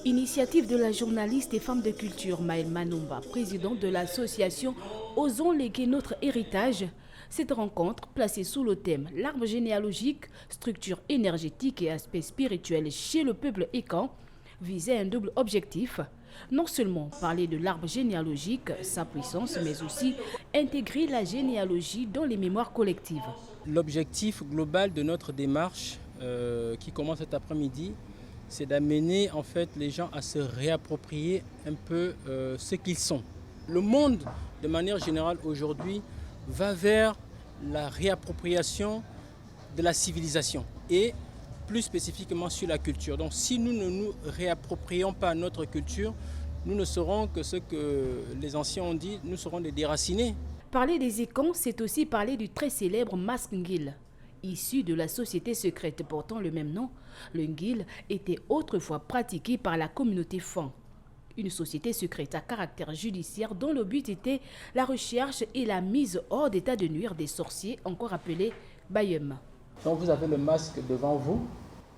Initiative de la journaliste et femme de culture Maëlle Manumba, présidente de l'association Osons léguer notre héritage. Cette rencontre, placée sous le thème l'arbre généalogique, structure énergétique et aspect spirituel chez le peuple Ekan, visait un double objectif. Non seulement parler de l'arbre généalogique, sa puissance, mais aussi intégrer la généalogie dans les mémoires collectives. L'objectif global de notre démarche qui commence cet après-midi, c'est d'amener en fait les gens à se réapproprier un peu ce qu'ils sont. Le monde, de manière générale aujourd'hui, va vers la réappropriation de la civilisation et plus spécifiquement sur la culture. Donc si nous ne nous réapproprions pas notre culture, nous ne serons que ce que les anciens ont dit, nous serons des déracinés. Parler des Ekans, c'est aussi parler du très célèbre masque Ngil. Issu de la société secrète portant le même nom, le Ngil était autrefois pratiqué par la communauté Fan. Une société secrète à caractère judiciaire dont le but était la recherche et la mise hors d'état de nuire des sorciers, encore appelés Bayem. Donc vous avez le masque devant vous.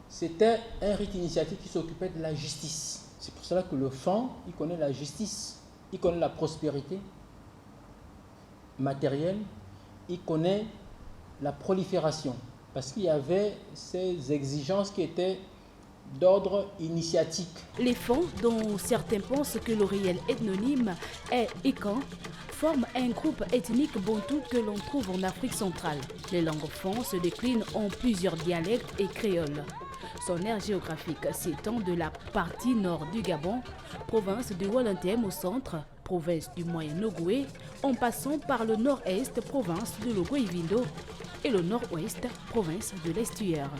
C'était un rite initiatique qui s'occupait de la justice. C'est pour cela que le Fan, il connaît la justice, il connaît la prospérité matérielle, il connaît la prolifération. Parce qu'il y avait ces exigences qui étaient d'ordre initiatique. Les Fan, dont certains pensent que le réel ethnonyme est Ekan, forment un groupe ethnique bantou que l'on trouve en Afrique centrale. Les langues Fan se déclinent en plusieurs dialectes et créoles. Son aire géographique s'étend de la partie nord du Gabon, province du Wallantème au centre, province du Moyen-Ogooué, en passant par le nord-est, province de l'Ogooué-Vindo, et le nord-ouest, province de l'Estuaire.